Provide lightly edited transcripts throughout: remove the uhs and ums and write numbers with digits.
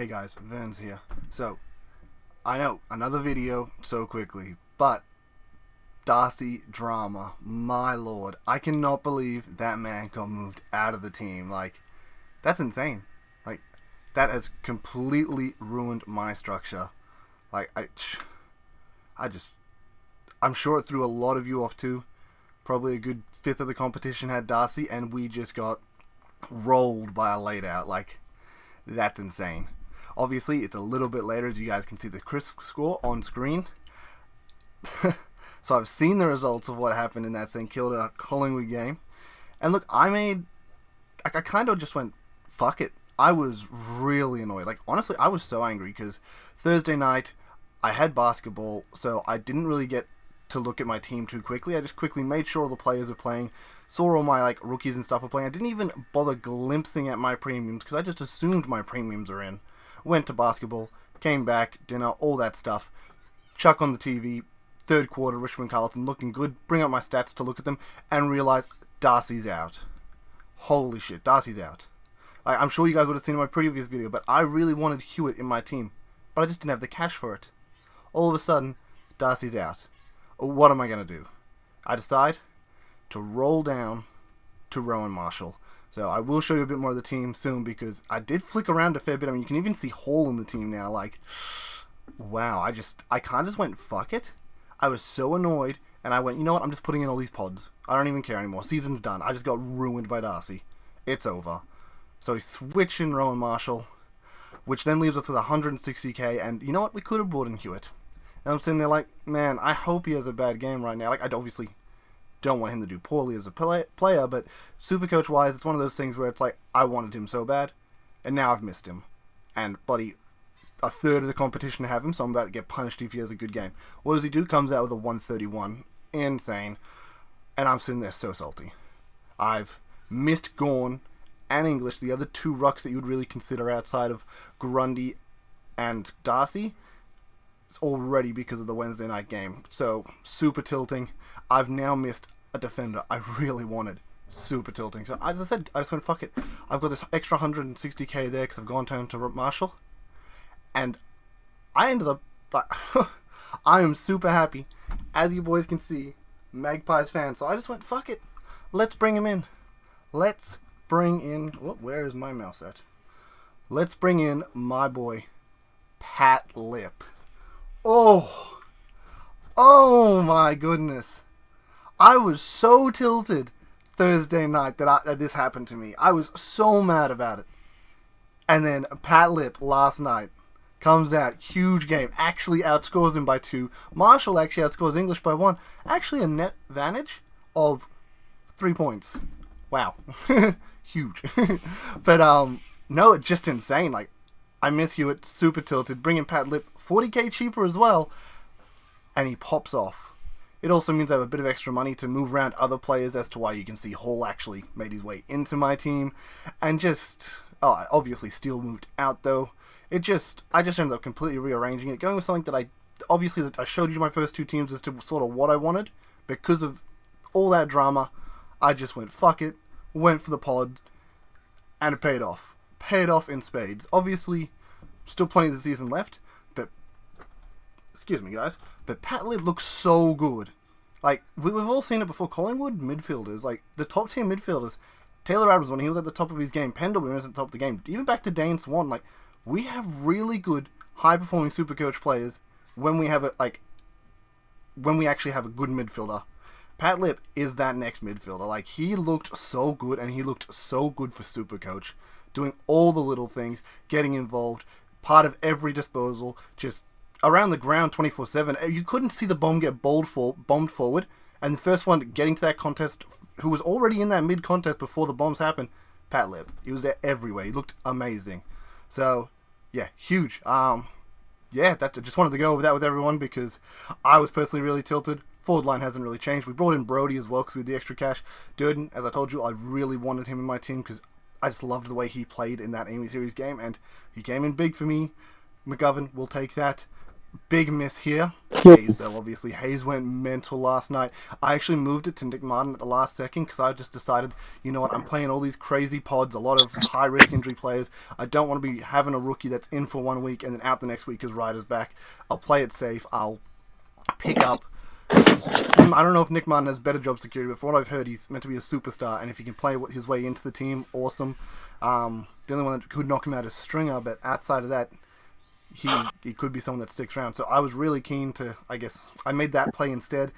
Hey guys, Vern's here. So, I know, another video so quickly, but Darcy drama, my lord. I cannot believe that man got moved out of the team. Like, that's insane. Like, that has completely ruined my structure. Like, I'm sure it threw a lot of you off too. Probably a good fifth of the competition had Darcy, and we just got rolled by a late out. Like, that's insane. Obviously, it's a little bit later, as you guys can see the crisp score on screen. So I've seen the results of what happened in that St Kilda Collingwood game. And look, I kind of just went, fuck it. I was really annoyed. Like, honestly, I was so angry because Thursday night, I had basketball, so I didn't really get to look at my team too quickly. I just quickly made sure all the players were playing, saw all my rookies and stuff were playing. I didn't even bother glimpsing at my premiums because I just assumed my premiums are in. Went to basketball, came back, dinner, all that stuff. Chuck on the TV, third quarter, Richmond Carlton looking good. Bring up my stats to look at them and realize Darcy's out. Holy shit, Darcy's out. I'm sure you guys would have seen in my previous video, but I really wanted Hewitt in my team, but I just didn't have the cash for it. All of a sudden, Darcy's out. What am I going to do? I decide to roll down to Rowan Marshall. So I will show you a bit more of the team soon because I did flick around a fair bit. I mean, you can even see Hall in the team now. Like, wow, I kind of just went, fuck it. I was so annoyed, and I went, you know what, I'm just putting in all these pods. I don't even care anymore. Season's done. I just got ruined by Darcy. It's over. So we switch in Rowan Marshall, which then leaves us with 160k, and you know what, we could have brought in Hewitt. And I'm sitting there like, man, I hope he has a bad game right now. Like, I obviously don't want him to do poorly as a player, but Supercoach wise, it's one of those things where it's like, I wanted him so bad, and now I've missed him. And buddy, a third of the competition to have him, so I'm about to get punished if he has a good game. What does he do? Comes out with a 131. Insane. And I'm sitting there so salty. I've missed Gawn and English, the other two rucks that you would really consider outside of Grundy and Darcy. It's already because of the Wednesday night game. So, super tilting. I've now missed a defender I really wanted. Super tilting. So, as I said, I just went, fuck it. I've got this extra 160k there because I've gone down to Marshall. And I ended up... I am super happy. As you boys can see, Magpies fan. So, I just went, fuck it. Let's bring him in. Let's bring in... Oh, where is my mouse at? Let's bring in my boy, Pat Lip. Oh my goodness. I was so tilted Thursday night that this happened to me. I was so mad about it. And then Pat Lip last night comes out, huge game, actually outscores him by 2. Marshall actually outscores English by 1. Actually a net advantage of 3 points. Wow. Huge. But no, it's just insane. Like, I miss Hewitt, super tilted, bringing Pat Lip 40k cheaper as well, and he pops off. It also means I have a bit of extra money to move around other players, as to why you can see Hall actually made his way into my team, and obviously Steele moved out though. I just ended up completely rearranging it, going with something that I showed you my first 2 teams as to sort of what I wanted. Because of all that drama, I just went, fuck it, went for the pod, and it paid off. Paid off in spades. Obviously, still plenty of the season left, but excuse me, guys. But Pat Lib looks so good. Like, we've all seen it before. Collingwood midfielders, like the top tier midfielders. Taylor Adams, when he was at the top of his game, Pendlebury was at the top of the game. Even back to Dane Swan, like, we have really good, high performing Supercoach players when we have when we actually have a good midfielder. Pat Lip is that next midfielder. Like, he looked so good, and he looked so good for Supercoach. Doing all the little things, getting involved, part of every disposal, just around the ground 24/7. You couldn't see the bomb get bombed forward, and the first one getting to that contest, who was already in that mid-contest before the bombs happened, Pat Lip. He was there everywhere. He looked amazing. So, yeah, huge. Yeah, I just wanted to go over that with everyone because I was personally really tilted. Forward line hasn't really changed. We brought in Brody as well because we had the extra cash. Durden, as I told you, I really wanted him in my team because I just loved the way he played in that Amy Series game, and he came in big for me. McGovern will take that. Big miss here. Hayes, though, obviously. Hayes went mental last night. I actually moved it to Nick Martin at the last second because I just decided, you know what, I'm playing all these crazy pods, a lot of high-risk injury players. I don't want to be having a rookie that's in for 1 week and then out the next week because Ryder's back. I'll play it safe. I'll pick up... I don't know if Nick Martin has better job security, but from what I've heard, he's meant to be a superstar, and if he can play his way into the team, awesome. The only one that could knock him out is Stringer, but outside of that, he could be someone that sticks around. So I was really keen to, I guess, I made that play instead.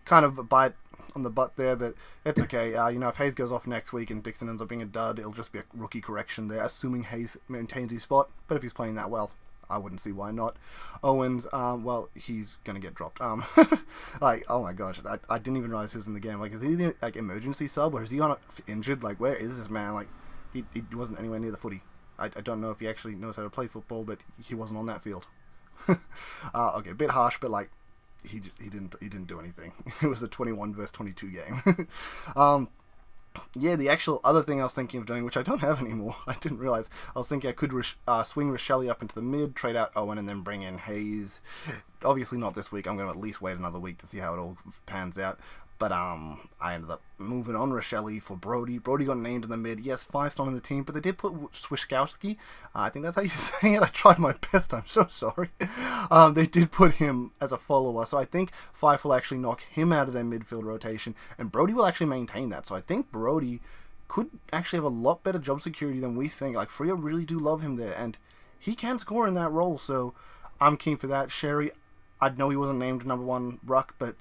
Kind of a bite on the butt there, but it's okay. If Hayes goes off next week and Dixon ends up being a dud, it'll just be a rookie correction there, assuming Hayes maintains his spot. But if he's playing that well, I wouldn't see why not. Owens, well, he's gonna get dropped. Like, oh my gosh, I didn't even realize he was in the game. Like, is he the emergency sub, or is he injured? Like, where is this man? Like, he wasn't anywhere near the footy. I don't know if he actually knows how to play football, but he wasn't on that field. Okay, a bit harsh, but like, he didn't do anything. It was a 21 versus 22 game. Yeah, the actual other thing I was thinking of doing, which I don't have anymore, I didn't realize. I was thinking I could swing Rochelle up into the mid, trade out Owen, and then bring in Hayes. Obviously not this week. I'm going to at least wait another week to see how it all pans out. But I ended up moving on Rochelle for Brody. Brody got named in the mid. Yes, 5-star on the team, but they did put Swiskowski. I think that's how you say it. I tried my best. I'm so sorry. They did put him as a follower, so I think Fife will actually knock him out of their midfield rotation, and Brody will actually maintain that. So I think Brody could actually have a lot better job security than we think. Like, Freo really do love him there, and he can score in that role, so I'm keen for that. Sherry, I know he wasn't named number 1 ruck, but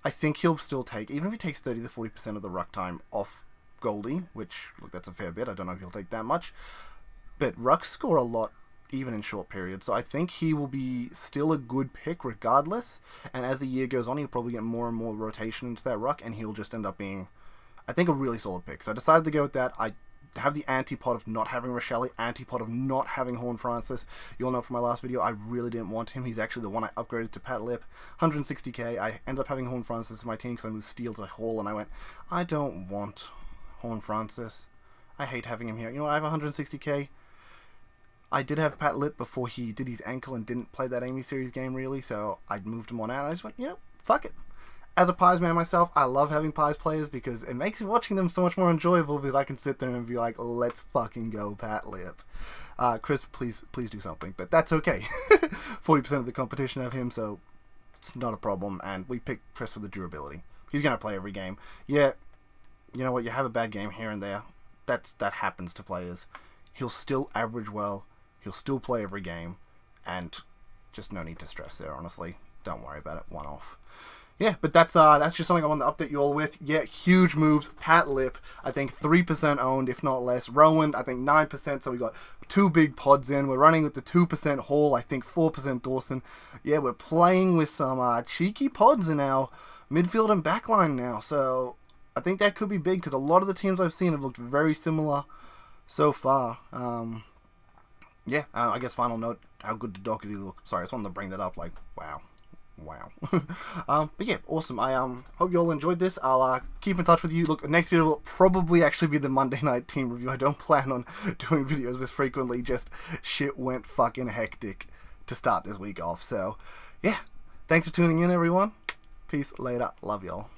I think he'll still take, even if he takes 30 to 40% of the ruck time off Goldie, which, look, that's a fair bit. I don't know if he'll take that much. But rucks score a lot, even in short periods. So I think he will be still a good pick regardless. And as the year goes on, he'll probably get more and more rotation into that ruck, and he'll just end up being, I think, a really solid pick. So I decided to go with that. I have the antipod of not having Rochelle, antipod of not having Horn Francis. You all know from my last video, I really didn't want him. He's actually the one I upgraded to Pat Lip. 160k. I ended up having Horn Francis in my team because I moved Steele to Hall, and I went, I don't want Horn Francis. I hate having him here. You know what? I have 160k. I did have Pat Lip before he did his ankle and didn't play that Amy Series game, really, so I moved him on out, and I just went, fuck it. As a Pies man myself, I love having Pies players because it makes watching them so much more enjoyable because I can sit there and be like, let's fucking go, Pat Lip. Chris, please do something, but that's okay. 40% of the competition have him, so it's not a problem, and we picked Chris for the durability. He's going to play every game. Yeah, you know what, you have a bad game here and there. That happens to players. He'll still average well, he'll still play every game, and just no need to stress there, honestly. Don't worry about it, one off. Yeah, but that's just something I wanted to update you all with. Yeah, huge moves. Pat Lip, I think 3% owned, if not less. Rowan, I think 9%, so we got 2 big pods in. We're running with the 2% Hall, I think 4% Dawson. Yeah, we're playing with some cheeky pods in our midfield and backline now, so I think that could be big because a lot of the teams I've seen have looked very similar so far. Yeah, I guess final note, how good did Doherty look? Sorry, I just wanted to bring that up, like, wow. But yeah, awesome. I hope you all enjoyed this. I'll keep in touch with you. Look, next video will probably actually be the Monday night team review. I don't plan on doing videos this frequently, just shit went fucking hectic to start this week off. So yeah, thanks for tuning in, everyone. Peace, later, love y'all.